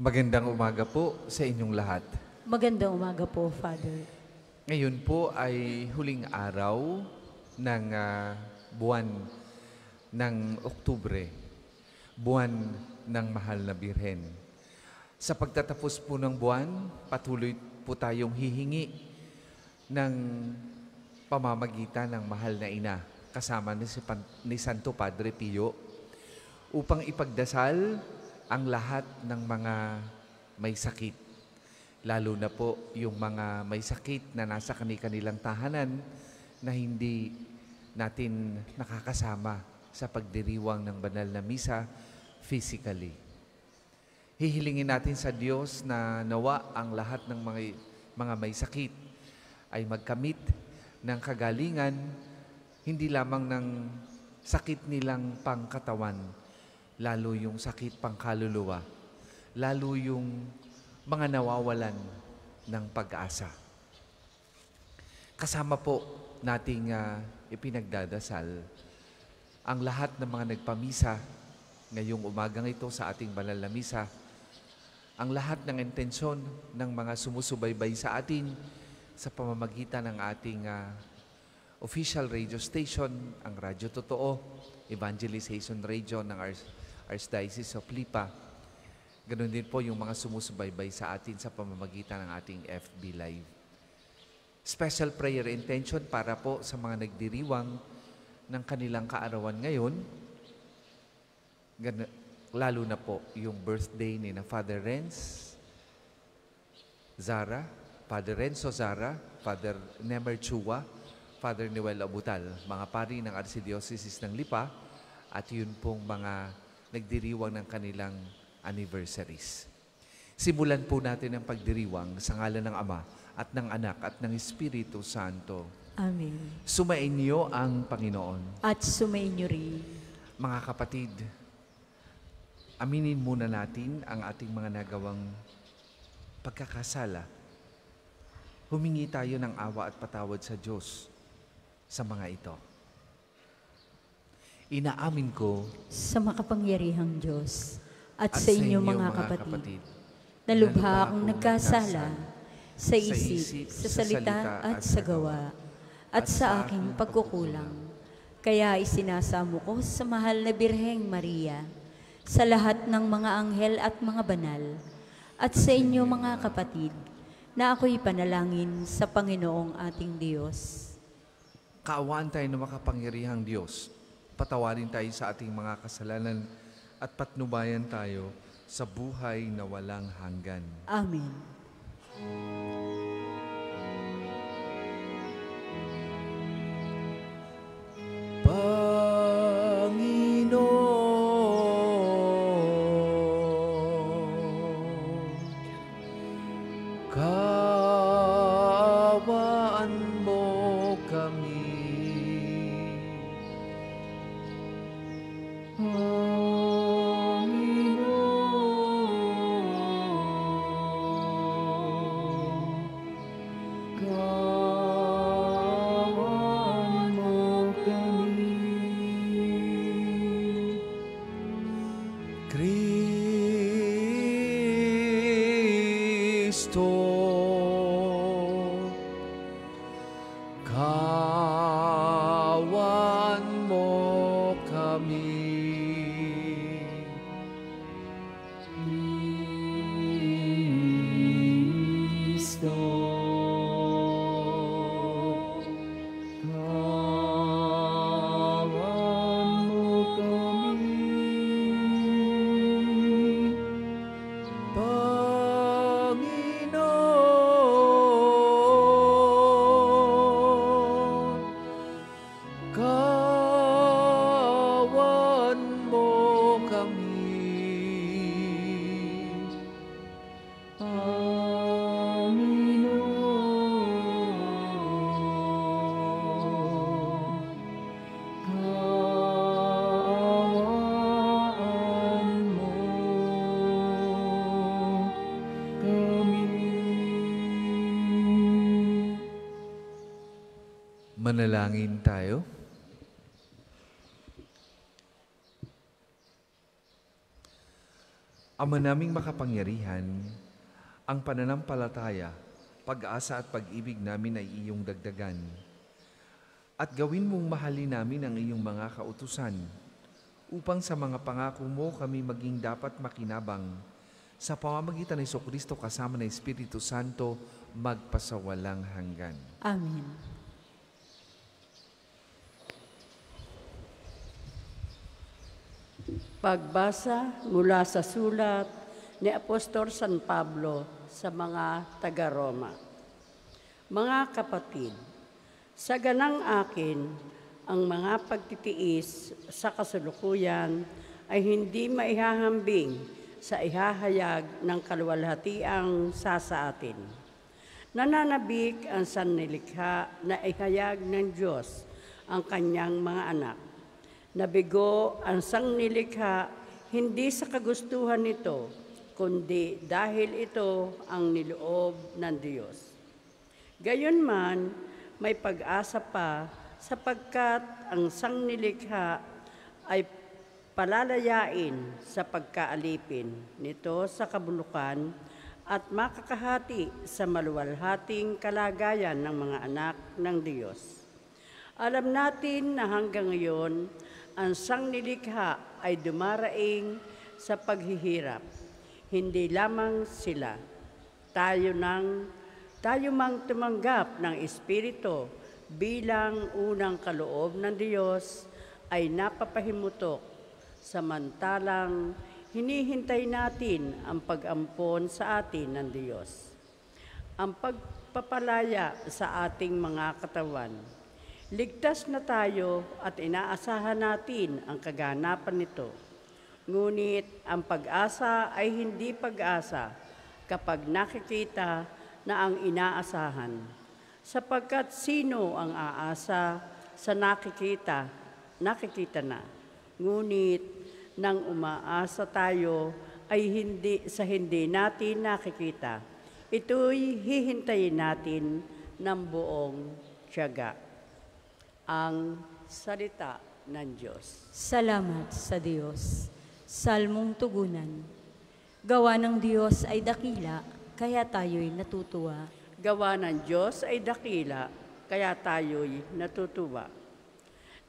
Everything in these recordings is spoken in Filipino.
Magandang umaga po sa inyong lahat. Magandang umaga po, Father. Ngayon po ay huling araw ng buwan ng Oktubre, buwan ng Mahal na Birhen. Sa pagtatapos po ng buwan, patuloy po tayong hihingi ng pamamagitan ng Mahal na Ina kasama ni Santo Padre Pio upang ipagdasal ang lahat ng mga may sakit. Lalo na po yung mga may sakit na nasa kanilang tahanan na hindi natin nakakasama sa pagdiriwang ng banal na misa physically. Hihilingin natin sa Diyos na nawa ang lahat ng mga may sakit ay magkamit ng kagalingan, hindi lamang ng sakit nilang pangkatawan, lalo yung sakit pangkaluluwa, lalo yung mga nawawalan ng pag-asa. Kasama po nating ipinagdadasal ang lahat ng mga nagpamisa ngayong umagang ito sa ating banal na misa, ang lahat ng intensyon ng mga sumusubaybay sa atin sa pamamagitan ng ating official radio station, ang Radyo Totoo, Evangelization Radio ng Archdiocese of Lipa. Ganon din po yung mga sumusubaybay sa atin sa pamamagitan ng ating FB Live. Special prayer intention para po sa mga nagdiriwang ng kanilang kaarawan ngayon, lalo na po yung birthday ni na Father Zara, Father Renzo Zara, Father Nemer Chua, Father Noel Abutal, mga pari ng Archdiocese ng Lipa, at yun pong mga nagdiriwang ng kanilang anniversaries. Simulan po natin ang pagdiriwang sa ngalan ng Ama at ng Anak at ng Espiritu Santo. Amen. Sumainyo ang Panginoon. At sumainyo rin. Mga kapatid, aminin muna natin ang ating mga nagawang pagkakasala. Humingi tayo ng awa at patawad sa Diyos sa mga ito. Inaamin ko Sa makapangyarihang Diyos at sa inyo mga kapatid, na lubha akong nagkasala sa isip, sa salita at sa gawa, at sa aking pagkukulang. Kaya isinasamo ko sa mahal na Birheng Maria, sa lahat ng mga anghel at mga banal, at sa inyo mga kapatid, na ako'y panalangin sa Panginoong ating Diyos. kaawaan tayo ng makapangyarihang Diyos. Patawarin tayo sa ating mga kasalanan at patnubayan tayo sa buhay na walang hanggan. Amen. Panginoon, kaawaan mo kami. Kristo, kawan mo kami. Kristo, kawan mo kami. Panginoon, kawan mo kami. Panginoon, kaawaan mo kami. Manalangin tayo. Ama naming makapangyarihan, ang pananampalataya, pag-asa at pag-ibig namin ay iyong dagdagan. At gawin mong mahalin namin ang iyong mga kautusan, upang sa mga pangako mo kami maging dapat makinabang sa pamamagitan ni Jesucristo kasama ng Espiritu Santo magpasawalang hanggan. Amen. Pagbasa mula sa sulat ni Apostol San Pablo sa mga taga-Roma. Mga kapatid, sa ganang akin, ang mga pagtitiis sa kasalukuyan ay hindi maihahambing sa ihahayag ng kaluwalhatiang sa atin. Nananabik ang sannilikha na ihayag ng Diyos ang kanyang mga anak. Nabigo ang sannilikha hindi sa kagustuhan nito, kundi dahil ito ang niloob ng Diyos. Gayunman, may pag-asa pa sapagkat ang sannilikha ay palalayain sa pagkaalipin nito sa kabulukan at makakahati sa maluwalhating kalagayan ng mga anak ng Diyos. Alam natin na hanggang ngayon, ang sannilikha ay dumaraing sa paghihirap. Hindi lamang sila. Tayo mang tumanggap ng Espiritu bilang unang kaloob ng Diyos ay napapahimutok, samantalang hinihintay natin ang pag-ampon sa atin ng Diyos. Ang pagpapalaya sa ating mga katawan. Ligtas na tayo at inaasahan natin ang kaganapan nito. Ngunit ang pag-asa ay hindi pag-asa kapag nakikita na ang inaasahan. Sapagkat sino ang aasa sa nakikita na. Ngunit nang umaasa tayo ay hindi natin nakikita. Ito'y hihintayin natin ng buong tiyaga. Ang salita ng Diyos. Salamat sa Diyos. Salmong tugunan. Gawa ng Diyos ay dakila, kaya tayo'y natutuwa. Gawa ng Diyos ay dakila, kaya tayo'y natutuwa.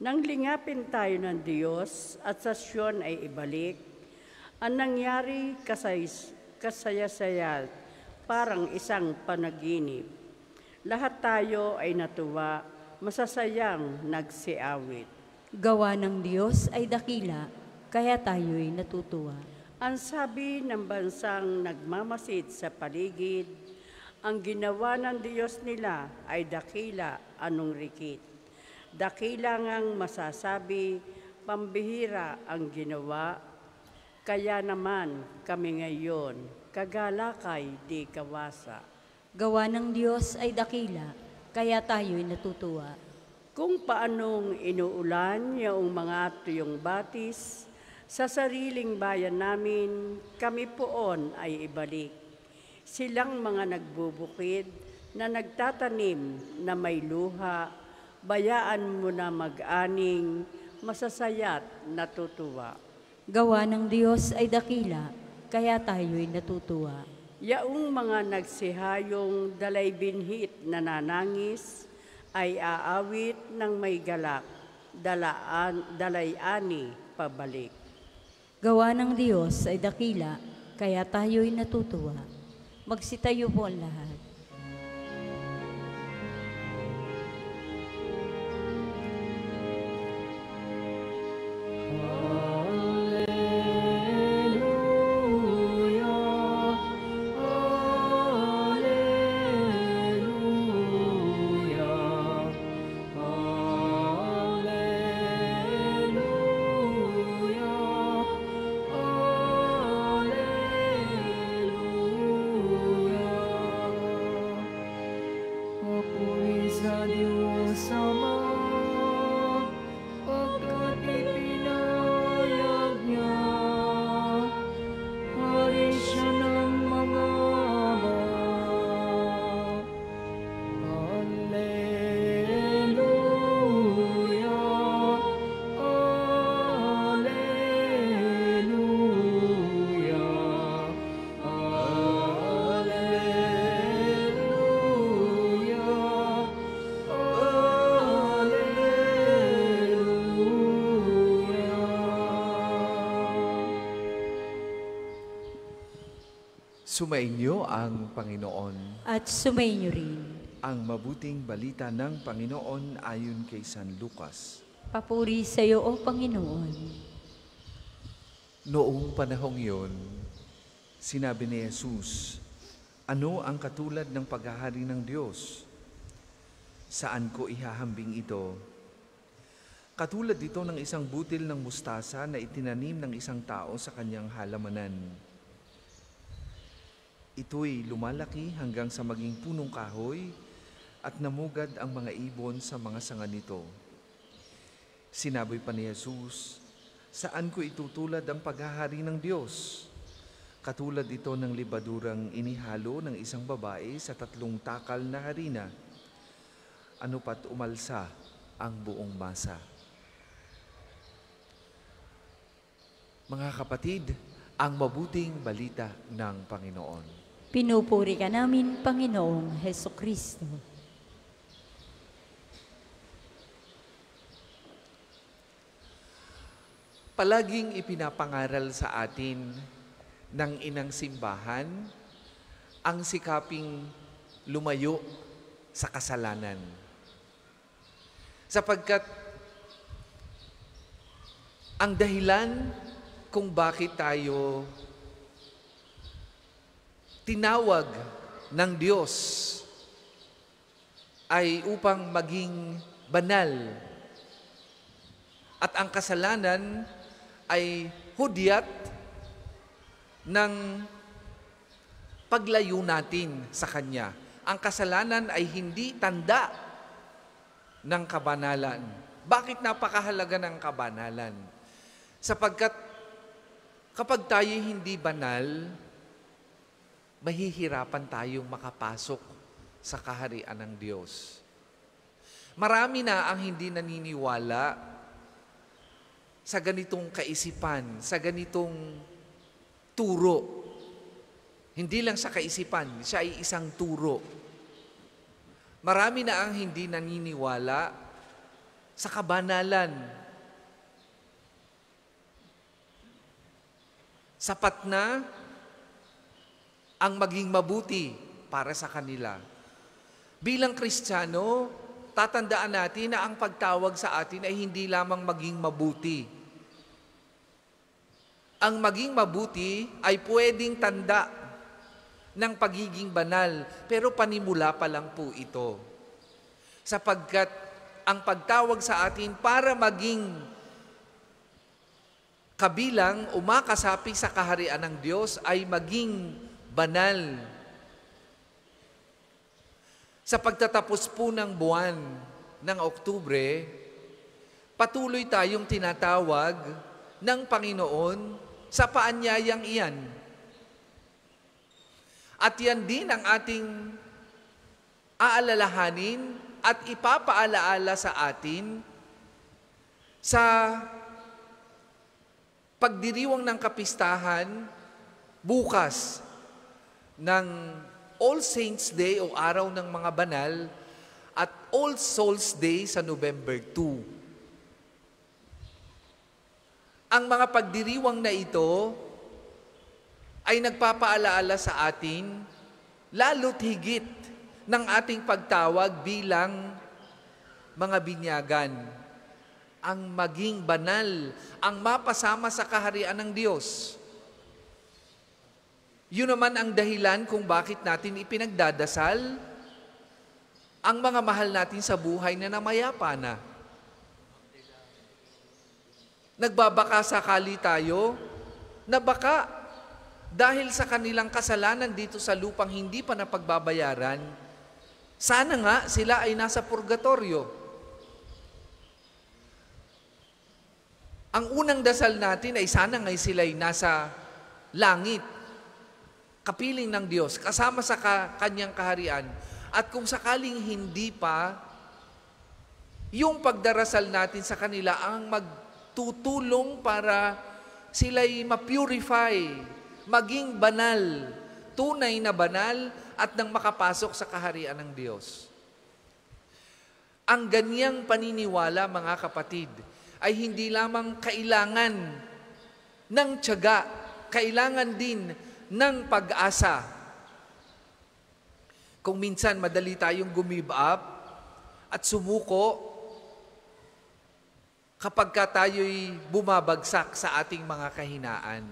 Nang lingapin tayo ng Diyos at sa Siyon ay ibalik, ang nangyari kasaya-saya parang isang panaginip. Lahat tayo ay natuwa, masasayang nagsiawit. Gawa ng Diyos ay dakila, kaya tayo'y natutuwa. Ang sabi ng bansang nagmamasid sa paligid, ang ginawa ng Diyos nila ay dakila, anong rikit. Dakila ngang masasabi, pambihira ang ginawa, kaya naman kami ngayon, kagalakay di kawasa. Gawa ng Diyos ay dakila, kaya tayo'y natutuwa. Kung paanong inuulan yaong mga tuyong batis, sa sariling bayan namin, kami poon ay ibalik. Silang mga nagbubukid na nagtatanim na may luha, bayaan mo na mag-aning, masasayat natutuwa. Gawa ng Diyos ay dakila, kaya tayo'y natutuwa. Yaong mga nagsihayong dalay binhit na nanangis, ay aawit ng may galak, dalay-ani pabalik. Gawa ng Diyos ay dakila, kaya tayo'y natutuwa. Magsitayo po ang lahat. Sumainyo ang Panginoon. At sumainyo rin. Ang mabuting balita ng Panginoon ayon kay San Lucas. Papuri sa iyo, O Panginoon. Noong panahong iyon, sinabi ni Jesus, "Ano ang katulad ng paghahari ng Diyos? Saan ko ihahambing ito? Katulad ito ng isang butil ng mustasa na itinanim ng isang tao sa kanyang halamanan. Ito'y lumalaki hanggang sa maging punong kahoy at namugad ang mga ibon sa mga sanga nito." Sinabi pa ni Jesus, "Saan ko itutulad ang paghahari ng Diyos? Katulad ito ng libadurang inihalo ng isang babae sa 3 takal na harina. Ano pat umalsa ang buong masa." Mga kapatid, ang mabuting balita ng Panginoon. Pinupuri ka namin, Panginoong Hesukristo. Palaging ipinapangaral sa atin ng inang simbahan ang sikaping lumayo sa kasalanan. Sapagkat ang dahilan kung bakit tayo tinawag ng Diyos ay upang maging banal. At ang kasalanan ay hudyat ng paglayo natin sa Kanya. Ang kasalanan ay hindi tanda ng kabanalan. Bakit napakahalaga ng kabanalan? Sapagkat kapag tayo hindi banal, mahihirapan tayong makapasok sa kaharian ng Diyos. Marami na ang hindi naniniwala sa ganitong kaisipan, sa ganitong turo. Hindi lang sa kaisipan, siya ay isang turo. Marami na ang hindi naniniwala sa kabanalan. Sapat na ang maging mabuti para sa kanila. Bilang Kristiyano, tatandaan natin na ang pagtawag sa atin ay hindi lamang maging mabuti. Ang maging mabuti ay pwedeng tanda ng pagiging banal, pero panimula pa lang po ito. Sapagkat ang pagtawag sa atin para maging kabilang umakasapi sa kaharian ng Diyos ay maging banal. Sa pagtatapos po ng buwan ng Oktubre, patuloy tayong tinatawag ng Panginoon sa paanyayang iyan. At yan din ang ating aalalahanin at ipapaalaala sa atin sa pagdiriwang ng kapistahan bukas ng All Saints Day o Araw ng Mga Banal at All Souls Day sa November 2. Ang mga pagdiriwang na ito ay nagpapaalaala sa atin lalo't higit ng ating pagtawag bilang mga binyagan. Ang maging banal, ang mapasama sa kaharian ng Diyos. Yun naman ang dahilan kung bakit natin ipinagdadasal ang mga mahal natin sa buhay na namayapa na. Nagbabaka sakali tayo na baka dahil sa kanilang kasalanan dito sa lupang hindi pa napagbabayaran, sana nga sila ay nasa purgatorio. Ang unang dasal natin ay sana nga sila ay nasa langit, kapiling ng Diyos, kasama sa kanyang kaharian. At kung sakaling hindi pa, yung pagdarasal natin sa kanila ang magtutulong para sila'y ma-purify, maging banal, tunay na banal, at nang makapasok sa kaharian ng Diyos. Ang ganyang paniniwala, mga kapatid, ay hindi lamang kailangan ng tiyaga, kailangan din ng pag-asa. Kung minsan madali tayong give up at sumuko kapag tayo'y bumabagsak sa ating mga kahinaan.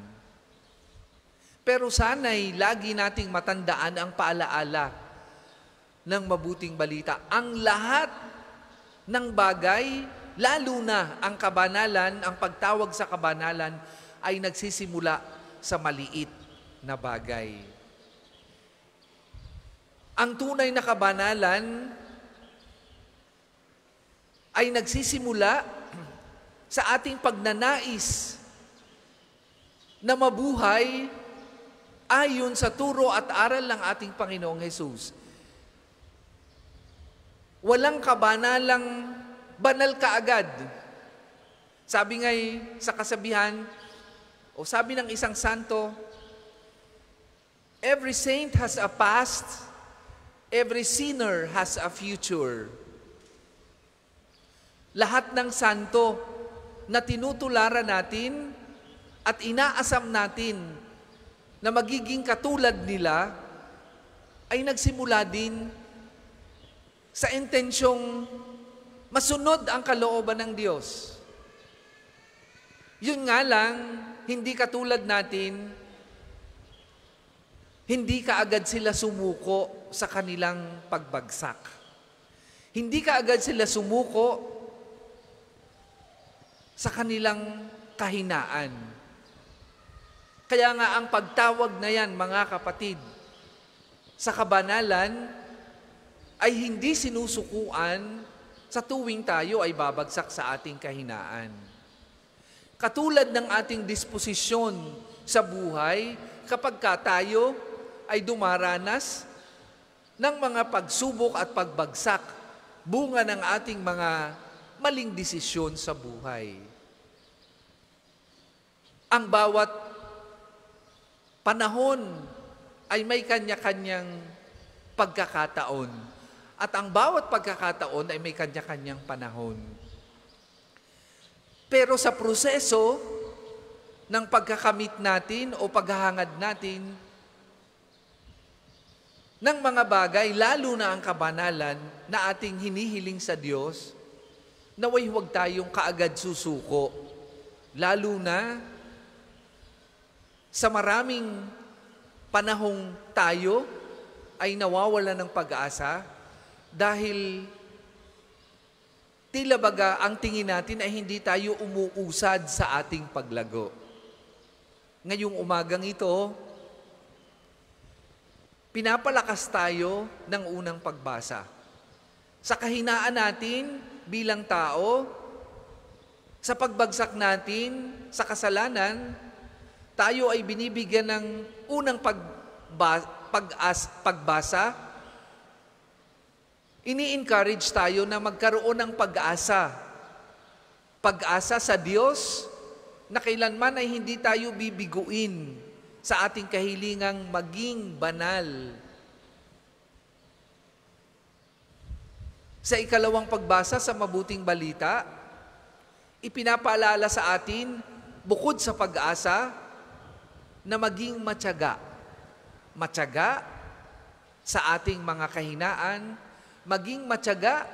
Pero sana'y lagi nating matandaan ang paalaala ng mabuting balita. Ang lahat ng bagay, lalo na ang kabanalan, ang pagtawag sa kabanalan, ay nagsisimula sa maliit na bagay. Ang tunay na kabanalan ay nagsisimula sa ating pagnanais na mabuhay ayon sa turo at aral ng ating Panginoong Hesus. Walang kabanalang banal kaagad. Sabi nga'y sa kasabihan, o sabi ng isang santo, every saint has a past, every sinner has a future. Lahat ng santo na tinutularan natin at inaasam natin na magiging katulad nila ay nagsimula din sa intensyong masunod ang kalooban ng Diyos. Yun nga lang, hindi katulad natin, hindi kaagad sila sumuko sa kanilang pagbagsak. Hindi kaagad sila sumuko sa kanilang kahinaan. Kaya nga ang pagtawag na yan, mga kapatid, sa kabanalan ay hindi sinusukuan sa tuwing tayo ay babagsak sa ating kahinaan. Katulad ng ating disposisyon sa buhay, kapag tayo ay dumaranas ng mga pagsubok at pagbagsak, bunga ng ating mga maling desisyon sa buhay. Ang bawat panahon ay may kanya-kanyang pagkakataon. At ang bawat pagkakataon ay may kanya-kanyang panahon. Pero sa proseso ng pagkakamit natin o paghahangad natin ng mga bagay, lalo na ang kabanalan na ating hinihiling sa Diyos, naway huwag tayong kaagad susuko. Lalo na sa maraming panahong tayo ay nawawala ng pag-asa dahil tila baga ang tingin natin ay hindi tayo umuusad sa ating paglago. Ngayong umagang ito, pinapalakas tayo ng unang pagbasa. Sa kahinaan natin bilang tao, sa pagbagsak natin sa kasalanan, tayo ay binibigyan ng unang pagbasa. Ini-encourage tayo na magkaroon ng pag-asa. Pag-asa sa Diyos na kailanman ay hindi tayo bibiguin sa ating kahilingang maging banal. Sa ikalawang pagbasa sa mabuting balita, ipinapaalala sa atin, bukod sa pag-asa, na maging matyaga. Matyaga sa ating mga kahinaan, maging matyaga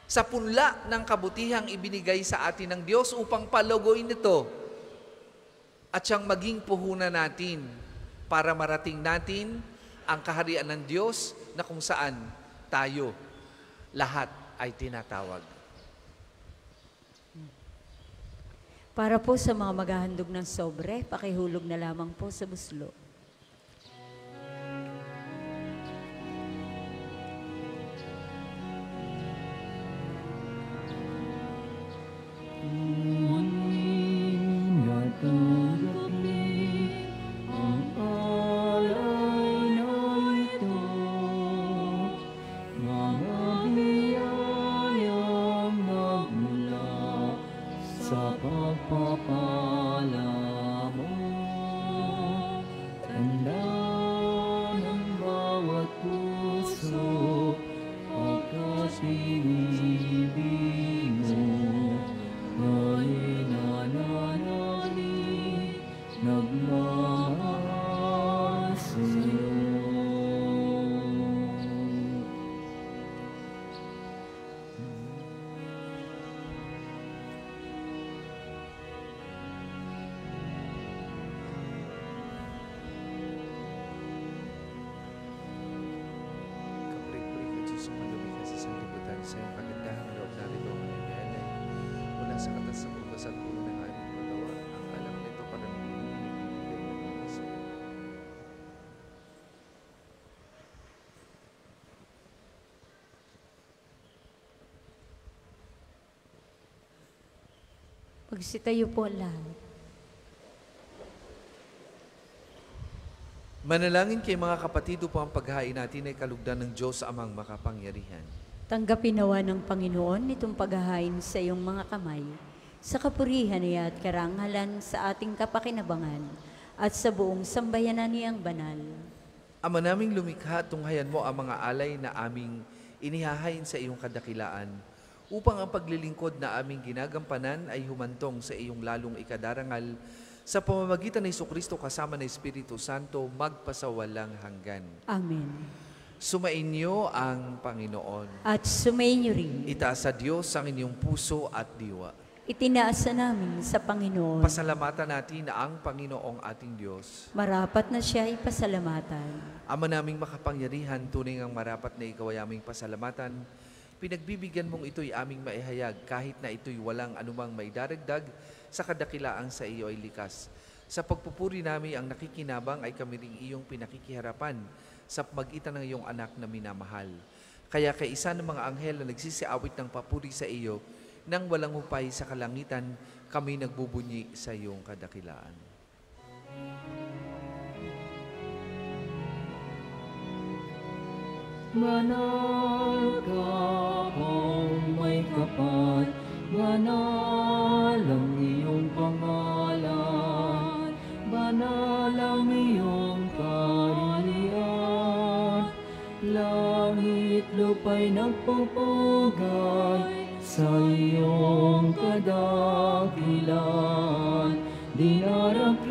sa punla ng kabutihang ibinigay sa atin ng Diyos upang palagoyin ito at siyang maging puhunan natin para marating natin ang kaharian ng Diyos na kung saan tayo lahat ay tinatawag. Para po sa mga maghahandog ng sobre, pakihulog na lamang po sa buslo. nasa katas sa bukas at puno ng aming patawa, ang alam nito para Pagsitayo po ang lahat. Manalangin kay mga kapatid upang ang paghain natin ay kalugdan ng Diyos amang makapangyarihan. Tanggapin nawa ng Panginoon itong paghahain sa iyong mga kamay, sa kapurihan niya at karangalan sa ating kapakinabangan at sa buong sambayanan niyang banal. Ama naming lumikha, tunghayan mo ang mga alay na aming inihahain sa iyong kadakilaan, upang ang paglilingkod na aming ginagampanan ay humantong sa iyong lalong ikadarangal, sa pamamagitan ng Jesucristo kasama ng Espiritu Santo, magpasawalang hanggan. Amen. Sumainyo ang Panginoon. At sumainyo rin. Itaas sa Diyos ang inyong puso at diwa. Itinaasa namin sa Panginoon. Pasalamatan natin ang Panginoong ating Diyos. Marapat na siya ipasalamatan. Ama naming makapangyarihan, tunay ang marapat na ikaw ay aming pasalamatan. Pinagbibigyan mong ito'y aming maihayag kahit na ito'y walang anumang maidaragdag sa kadakilaang sa iyo ay likas. Sa pagpupuri namin ang nakikinabang ay kami ring iyong pinakikiharapan sa magitan ng iyong anak na minamahal. Kaya kay isa ng mga anghel na nagsisiawit ng papuri sa iyo, nang walang hupay sa kalangitan, kami nagbubunyi sa iyong kadakilaan. Banal ka kung may kapal, banal ang iyong pangalan, banal ang iyong kaharian. Langit lupa'y nagpupugay sa iyong kadakilan. Dinarakilan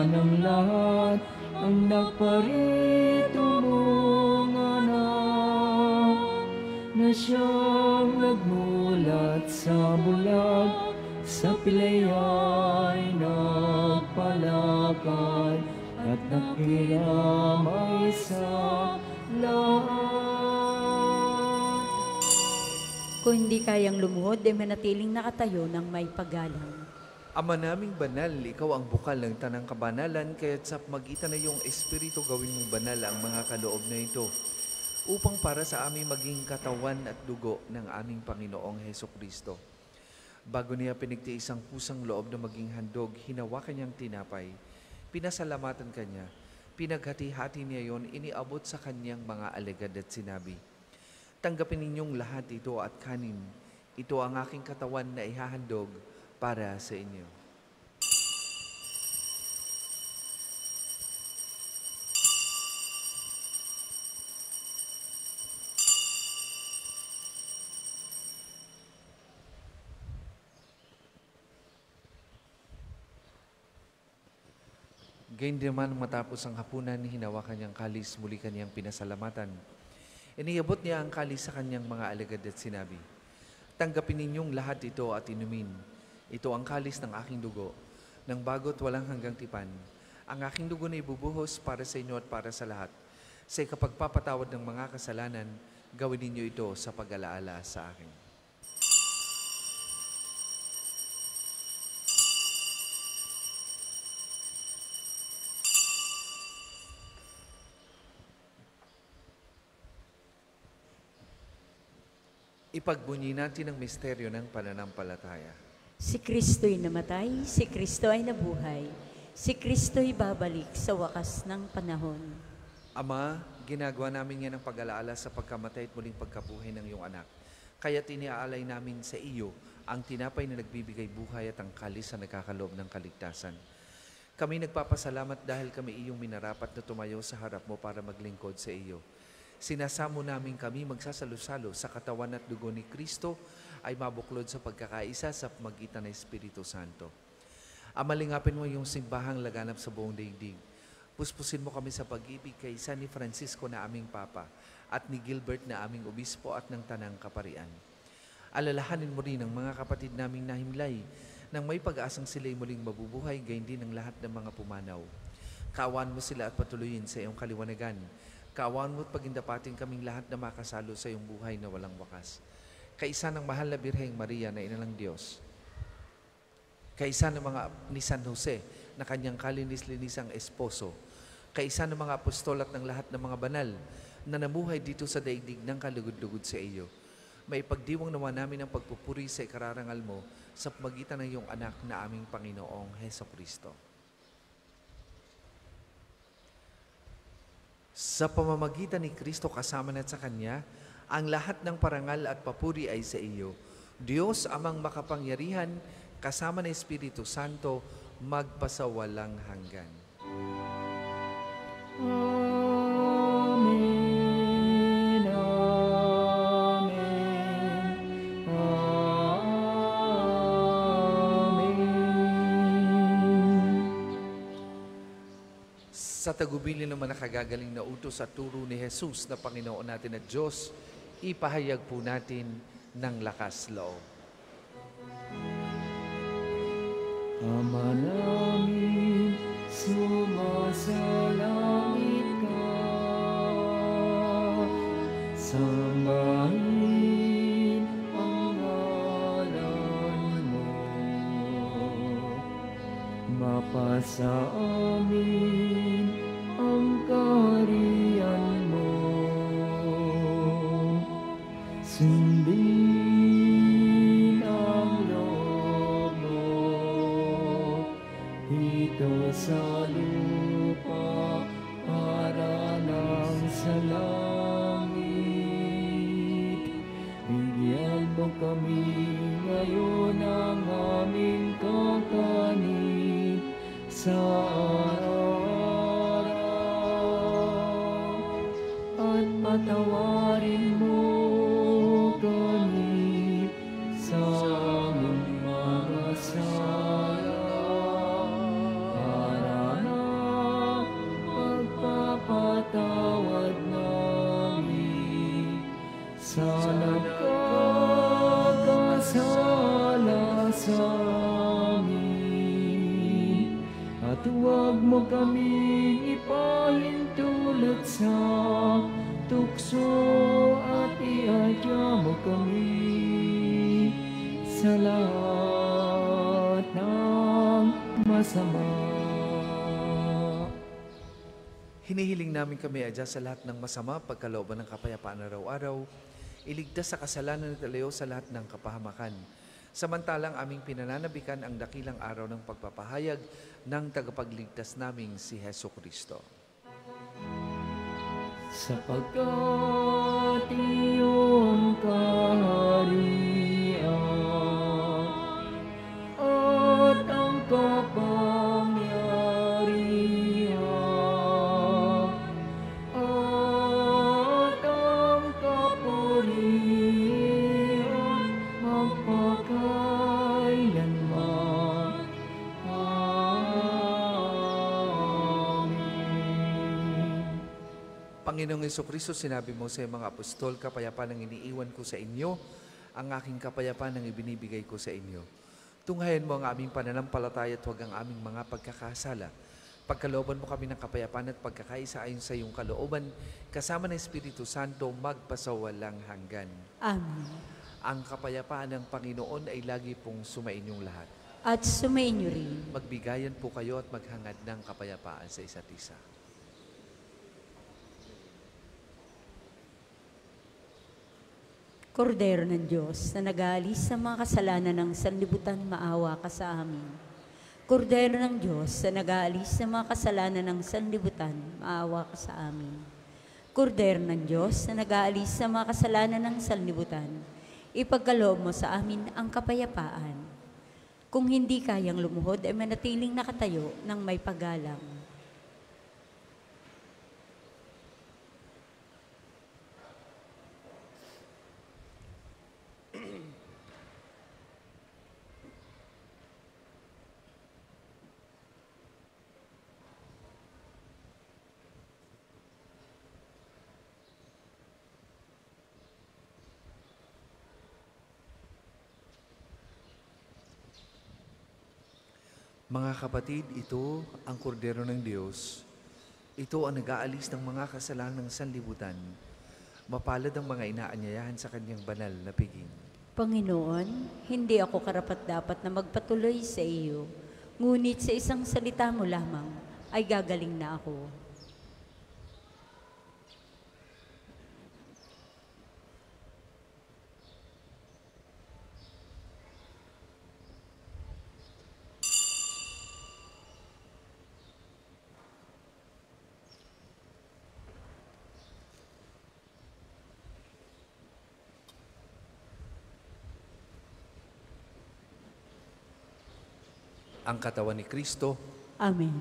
ng lahat ang nagparito mong anak, na siyang nagmulat sa bulag, sa pilaya'y nagpalakad, at nakiramay sa lahat. Kung hindi kayang lumuhod, ay manatiling nakatayo ng may paggalang. Ama naming banal, ikaw ang bukal ng tanang kabanalan, kaya't sa magitan na iyong Espiritu gawin mong banal ang mga kaloob na ito, upang para sa aming maging katawan at dugo ng aming Panginoong Hesukristo. Bago niya pinigtiis ang pusang loob na maging handog, hinawakan niyang tinapay, pinasalamatan kanya, pinaghati-hati niya yon, iniabot sa kanyang mga alagad at sinabi, "Tanggapin ninyong lahat ito at kanin, ito ang aking katawan na ihahandog para sa inyo." Gayunman matapos ang hapunan, hinawakan niyang kalis, muli kanyang pinasalamatan. Iniabot niya ang kalis sa kanyang mga alagad at sinabi, "Tanggapin ninyong lahat ito at inumin. Ito ang kalis ng aking dugo, ng bago't walang hanggang tipan. Ang aking dugo na ibubuhos para sa inyo at para sa lahat. Sa ikapagpapatawad ng mga kasalanan, gawin ninyo ito sa pag-alaala sa akin." Ipagbunyi natin ang misteryo ng pananampalataya. Si Kristo'y namatay, si Kristo ay nabuhay, si Kristo'y babalik sa wakas ng panahon. Ama, ginagawa namin yan ang pag-alaala sa pagkamatay at muling pagkabuhay ng iyong anak. Kaya tiniaalay namin sa iyo ang tinapay na nagbibigay buhay at ang kalis na nagkakaloob ng kaligtasan. Kami nagpapasalamat dahil kami iyong minarapat na tumayo sa harap mo para maglingkod sa iyo. Sinasamo namin kami magsasalo-salo sa katawan at dugo ni Kristo ay mabuklod sa pagkakaisa sa magitan ng Espiritu Santo. Amalingapin mo yung simbahang laganap sa buong daigdig. Puspusin mo kami sa pag-ibig kay San ni Francisco na aming Papa at ni Gilbert na aming Obispo at ng Tanang Kaparian. Alalahanin mo rin ang mga kapatid naming nahimlay nang may pag-asang sila'y muling mabubuhay, gayon din ang lahat ng mga pumanaw. Kaawaan mo sila at patuloyin sa iyong kaliwanagan. Kaawaan mo at pagindapatin kaming lahat na makasalo sa iyong buhay na walang wakas. kaisa ng mahal na Birheng Maria na ina ng Diyos, kaisa ng mga ni San Jose na kanyang kalinis-linisang esposo, kaisa ng mga apostol at ng lahat ng mga banal na namuhay dito sa daigdig ng kalugod-lugod sa iyo, maipagdiwang naman namin ang pagpupuri sa ikararangal mo sa pamagitan ng iyong anak na aming Panginoong Hesukristo. Sa pamamagitan ni Kristo kasama na sa Kanya, ang lahat ng parangal at papuri ay sa iyo, Diyos amang makapangyarihan, kasama ng Espiritu Santo, magpasawalang hanggan. Amen. Amen. Amen. Sa tagubilin naman nakagagaling na utos at turo ni Jesus na Panginoon natin at Diyos, ipahayag po natin ng lakas loob. Ama namin, sumasalangit ka, sambahin ang ngalan mo, mapasa amin ang kaharian mo, sundin ang loob mo dito sa lupa para lang sa langit. Bigyan mo kami ngayon ng aming kakanin sa araw-araw, at patawarin mo kami sa aming mga sala, para na pagpapatawad namin sa nagkakasala sa amin. At huwag mo kaming ipahintulot sa tukso, at iadya mo kami sa lahat ng masama. Hinihiling namin kami adya sa lahat ng masama, pagkalooban ng kapayapaan araw-araw, iligtas sa kasalanan at alayo sa lahat ng kapahamakan. Samantalang aming pinananabikan ang dakilang araw ng pagpapahayag ng tagapagligtas naming si Hesukristo. Sapagkat iyong kaharian at ang kapangyarihan at ang kapurihan magpakailanman. Amen. Panginoong Hesukristo, sinabi mo sa mga apostol, kapayapaan ang iniiwan ko sa inyo, ang aking kapayapaan ang ibinibigay ko sa inyo. Tunghayan mo ang aming pananampalataya at huwag ang aming mga pagkakasala. Pagkalooban mo kami ng kapayapaan at pagkakaisa ayon sa iyong kalooban, kasama ng Espiritu Santo, magpasawalang hanggan. Amen. Ang kapayapaan ng Panginoon ay lagi pong sumainyong lahat. At sumainyo rin. Magbigayan po kayo at maghangad ng kapayapaan sa isa't isa. Kordero ng Diyos na nag-aalis sa mga kasalanan ng sanlibutan, maawa ka sa amin. Kordero ng Diyos na nag-aalis sa mga kasalanan ng sanlibutan, maawa ka sa amin. Kordero ng Diyos na nag-aalis sa mga kasalanan ng sanlibutan, ipagkaloob mo sa amin ang kapayapaan. Kung hindi kayang lumuhod, ay manatiling nakatayo ng may paggalang. Mga kapatid, ito ang kordero ng Diyos. Ito ang nag-aalis ng mga kasalanan ng sanlibutan. Mapalad ang mga inaanyayahan sa kanyang banal na piging. Panginoon, hindi ako karapat-dapat na magpatuloy sa iyo, ngunit sa isang salita mo lamang ay gagaling na ako. Ang katawan ni Kristo. Amen.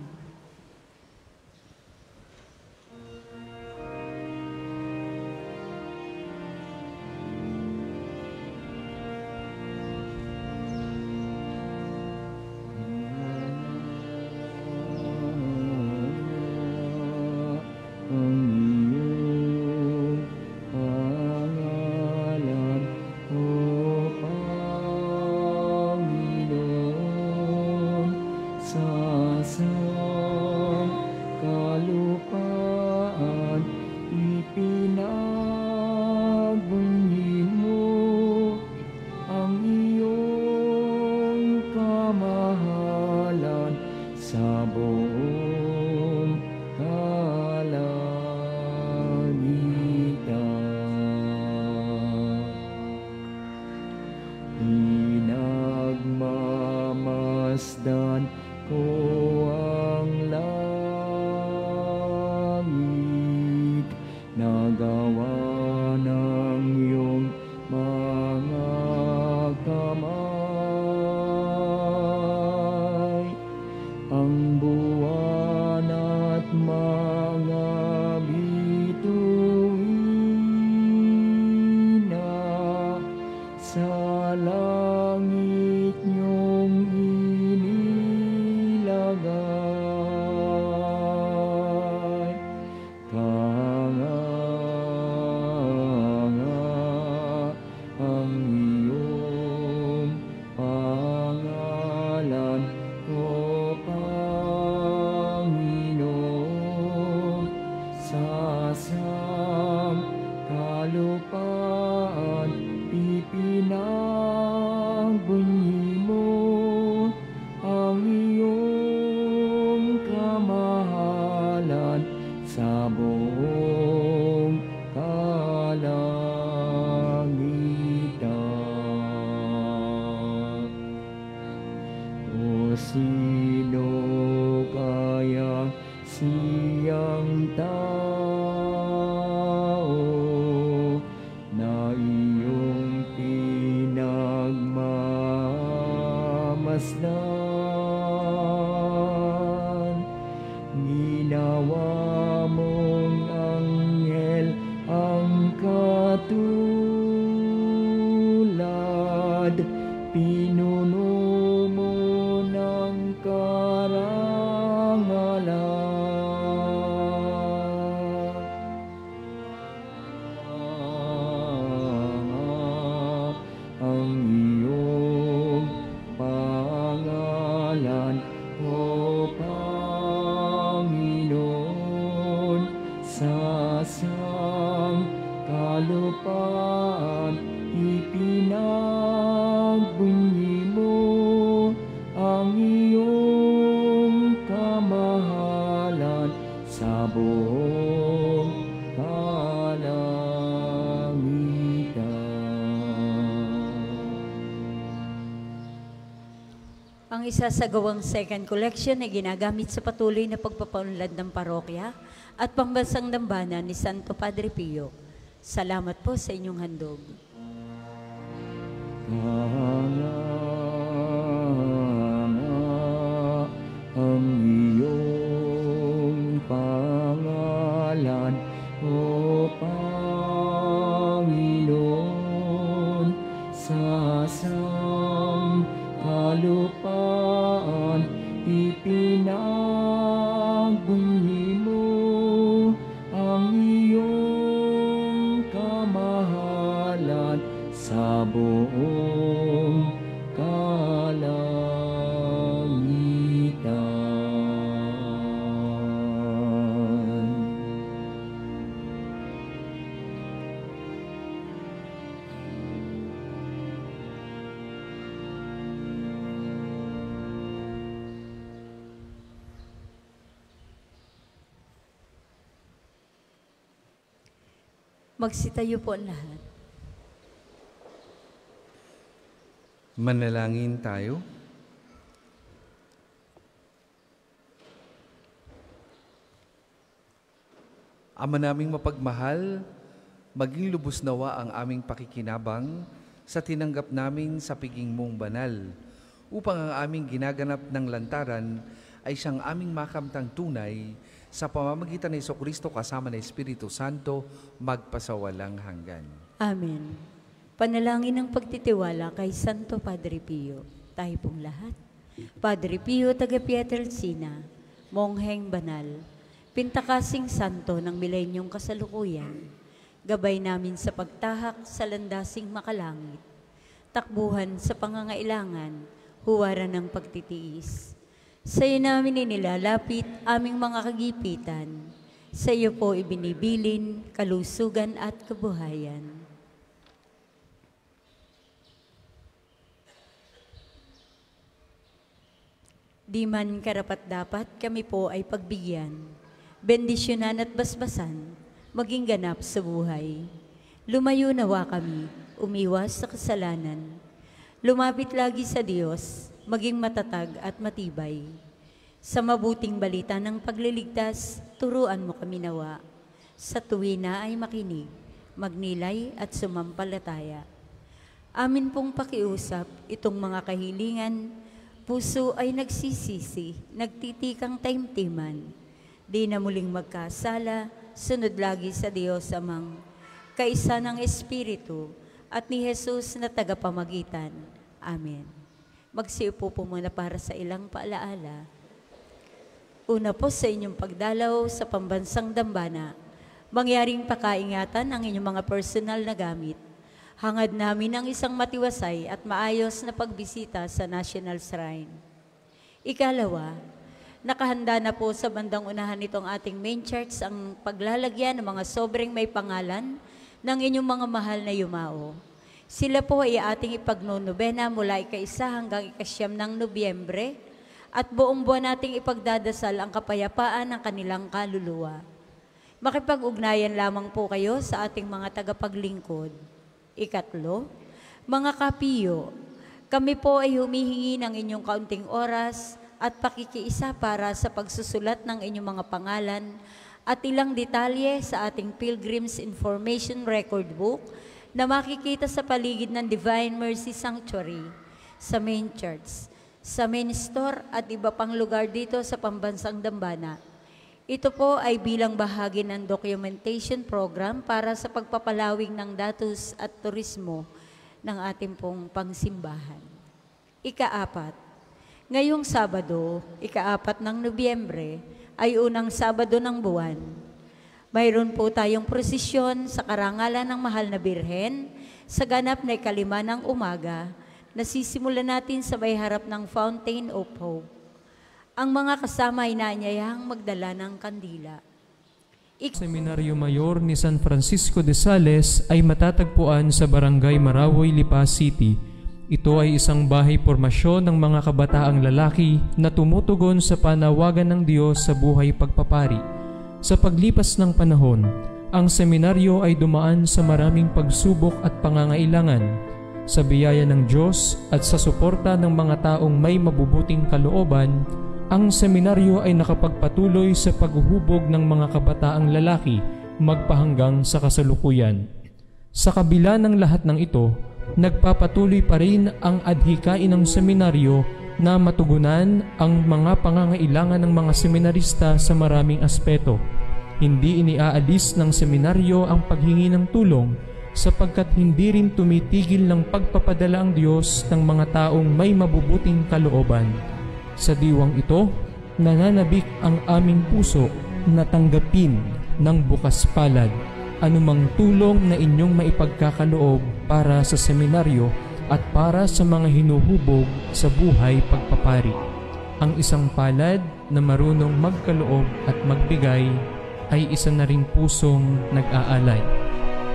Pinagmamasdan ko ang langit, nagawa ng iyong mga kamay. Ang buwan at mga bituin na sa langit niyong inilagay. Kanganga ang iyong pangalan, O Panginoon, sa sangkalupaan ipinagbunyi mo ang iyong kamahalan sa buong kalangitan. O sino kaya siyang tao na iyong pinagmamasdan? Ginawa mong anghel ang katulad, pinuno mo ng karangalan. Ang iyong pangalan, O Panginoon, sa sangkalupaan ipinagbunyi mo ang iyong kamahalan sa buong kalangitan. Ang isasagawang second collection ay ginagamit sa patuloy na pagpapaunlad ng parokya at pambansang dambana ni Santo Padre Pio. Salamat po sa inyong handog. Kanganga ang iyong pangalan, O Panginoon, sa sangkalupaan ipinagbunyi mo ang iyong kamahalan sa buong kalangitan. Magsitayo po ang lahat. Manalangin tayo. Ama naming mapagmahal, maging lubos nawa ang aming pakikinabang sa tinanggap namin sa piging mong banal, upang ang aming ginaganap ng lantaran ay siyang aming makamtang tunay sa pamamagitan ng Jesucristo kasama ng Espiritu Santo, magpasawalang hanggan. Amen. Panalangin ng pagtitiwala kay Santo Padre Pio. Tayo pong lahat. Padre Pio, taga Pietrelcina, mongheng banal, pintakasing santo ng milenyong kasalukuyan, gabay namin sa pagtahak sa landasing makalangit, takbuhan sa pangangailangan, huwaran ng pagtitiis. Sa iyo namin inilalapit aming mga kagipitan, sa iyo po ibinibilin, kalusugan at kabuhayan. Di man karapat-dapat kami po ay pagbigyan, bendisyonan at basbasan, maging ganap sa buhay. Lumayo nawa kami, umiwas sa kasalanan. Lumapit lagi sa Diyos, maging matatag at matibay. Sa mabuting balita ng pagliligtas, turuan mo kami nawa. Sa tuwina ay makinig, magnilay at sumampalataya. Amin pong pakiusap itong mga kahilingan, puso ay nagsisisi, nagtitikang taimtiman. Di na muling magkasala, sunod lagi sa Diyos Amang, kaisa ng Espiritu, at ni Jesus na tagapamagitan. Amen. Magsiupo po muna para sa ilang paalaala. Una po sa inyong pagdalaw sa pambansang dambana, mangyaring pakaingatan ang inyong mga personal na gamit. Hangad namin ang isang matiwasay at maayos na pagbisita sa National Shrine. Ikalawa, nakahanda na po sa bandang unahan nitong ating main church ang paglalagyan ng mga sobrang may pangalan ng inyong mga mahal na yumao. Sila po ay ating ipagnonobena mula ika-1 hanggang ika-9 ng Nobyembre at buong buwan nating ipagdadasal ang kapayapaan ng kanilang kaluluwa. Makipag-ugnayan lamang po kayo sa ating mga tagapaglingkod. Ikatlo, mga kapiyo, kami po ay humihingi ng inyong kaunting oras at pakikiisa para sa pagsusulat ng inyong mga pangalan at ilang detalye sa ating Pilgrim's Information Record Book na makikita sa paligid ng Divine Mercy Sanctuary, sa main church, sa main store at iba pang lugar dito sa pambansang dambana. Ito po ay bilang bahagi ng documentation program para sa pagpapalawig ng datos at turismo ng ating pong pangsimbahan. Ika-4, ngayong Sabado, ika-4 ng Nobyembre, ay unang Sabado ng buwan. Mayroon po tayong prosesyon sa karangalan ng Mahal na Birhen sa ganap na ika-5 ng umaga, nasisimulan natin sa may harap ng Fountain of Hope. Ang mga kasama ay naanyayahang magdala ng kandila. Seminaryo Mayor ni San Francisco de Sales ay matatagpuan sa Barangay Marawoy, Lipa City. Ito ay isang bahay pormasyon ng mga kabataang lalaki na tumutugon sa panawagan ng Diyos sa buhay pagpapari. Sa paglipas ng panahon, ang seminaryo ay dumaan sa maraming pagsubok at pangangailangan. Sa biyaya ng Diyos at sa suporta ng mga taong may mabubuting kalooban, ang seminaryo ay nakapagpatuloy sa paghuhubog ng mga kabataang lalaki magpahanggang sa kasalukuyan. Sa kabila ng lahat ng ito, nagpapatuloy pa rin ang adhikain ng seminaryo na matugunan ang mga pangangailangan ng mga seminarista sa maraming aspeto. Hindi iniaalis ng seminaryo ang paghingi ng tulong sapagkat hindi rin tumitigil ng pagpapadala ang Diyos ng mga taong may mabubuting kalooban. Sa diwang ito, nananabik ang aming puso na tanggapin ng bukas palad anumang tulong na inyong maipagkakaloob para sa seminaryo at para sa mga hinuhubog sa buhay pagpapari. Ang isang palad na marunong magkaloob at magbigay ay isa na ring pusong nag-aalay.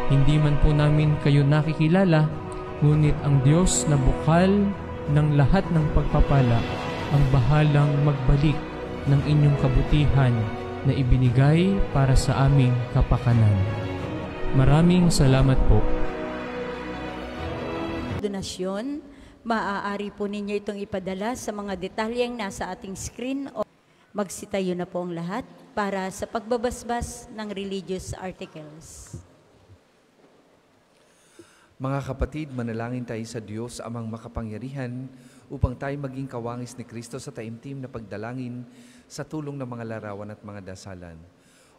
Hindi man po namin kayo nakikilala, ngunit ang Diyos na bukal ng lahat ng pagpapala ang bahalang magbalik ng inyong kabutihan na ibinigay para sa aming kapakanan. Maraming salamat po. Donasyon, maaari po ninyo itong ipadala sa mga detalyeng nasa ating screen o magsitayo na po ang lahat para sa pagbabasbas ng religious articles. Mga kapatid, manalangin tayo sa Diyos amang makapangyarihan upang tayo maging kawangis ni Kristo sa taimtim na pagdalangin sa tulong ng mga larawan at mga dasalan.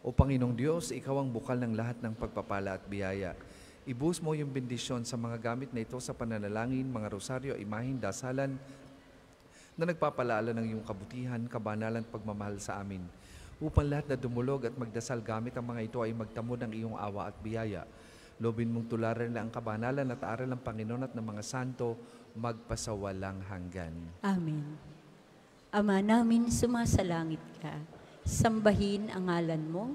O Panginoong Diyos, Ikaw ang bukal ng lahat ng pagpapala at biyaya. Ibuhos mo yung bendisyon sa mga gamit na ito sa pananalangin, mga rosaryo, imahin, dasalan, na nagpapalaala ng iyong kabutihan, kabanalan at pagmamahal sa amin. Upang lahat na dumulog at magdasal gamit ang mga ito ay magtamo ng iyong awa at biyaya. Lobin mong tularan na ang kabanalan at aral ng Panginoon at ng mga santo magpasawalang hanggan. Amen. Ama namin, sumasalangit ka. Sambahin ang ngalan mo.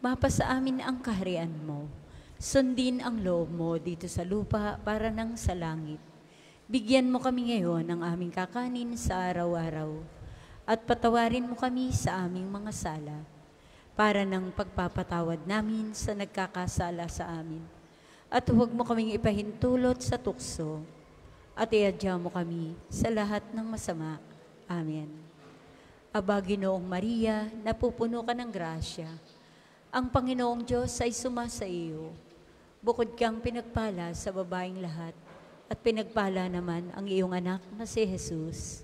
Mapasa amin ang kaharian mo. Sundin ang loob mo dito sa lupa para nang sa langit. Bigyan mo kami ngayon ng aming kakanin sa araw-araw at patawarin mo kami sa aming mga sala para ng pagpapatawad namin sa nagkakasala sa amin. At huwag mo kaming ipahintulot sa tukso at iadya mo kami sa lahat ng masama. Amen. Aba, Ginoong Maria, napupuno ka ng grasya. Ang Panginoong Diyos ay sumasa iyo. Bukod kang pinagpala sa babaeng lahat, at pinagpala naman ang iyong anak na si Jesus.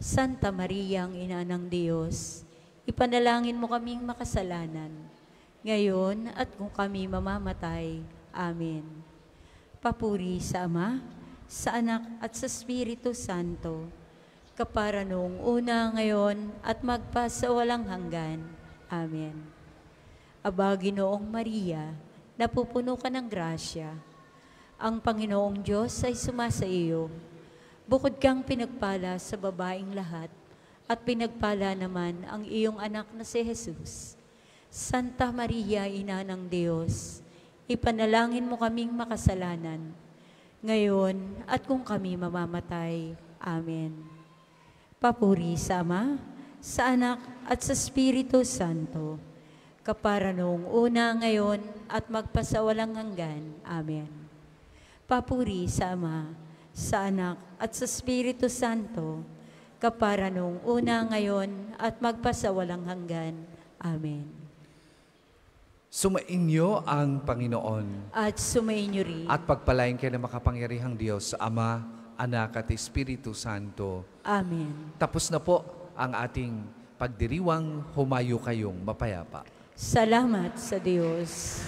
Santa Maria, ang Ina ng Diyos, ipanalangin mo kaming makasalanan, ngayon at kung kami mamamatay. Amen. Papuri sa Ama, sa Anak at sa Espiritu Santo, kapara noong una, ngayon at magpasawalang hanggan. Amen. Aba, Ginoong Maria, napupuno ka ng grasya. Ang Panginoong Diyos ay sumasa iyo. Bukod kang pinagpala sa babaeng lahat, at pinagpala naman ang iyong anak na si Jesus. Santa Maria, Ina ng Diyos, ipanalangin mo kaming makasalanan, ngayon at kung kami mamamatay. Amen. Papuri sa Ama, sa Anak at sa Espiritu Santo, kapara noong una, ngayon at magpasawalang hanggan. Amen. Papuri sa Ama, sa Anak at sa Espiritu Santo, kapara noong una, ngayon at magpasawalang hanggan. Amen. Sumainyo ang Panginoon. At sumainyo rin. At pagpalain kayo ng makapangyarihang Diyos, Ama, Anak at Espiritu Santo. Amen. Tapos na po ang ating pagdiriwang, humayo kayong mapayapa. Salamat sa Diyos.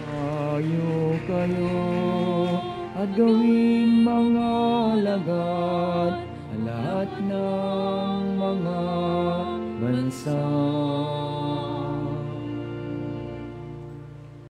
Humayo kayo at gawing mga alagad ang lahat ng mga bansa.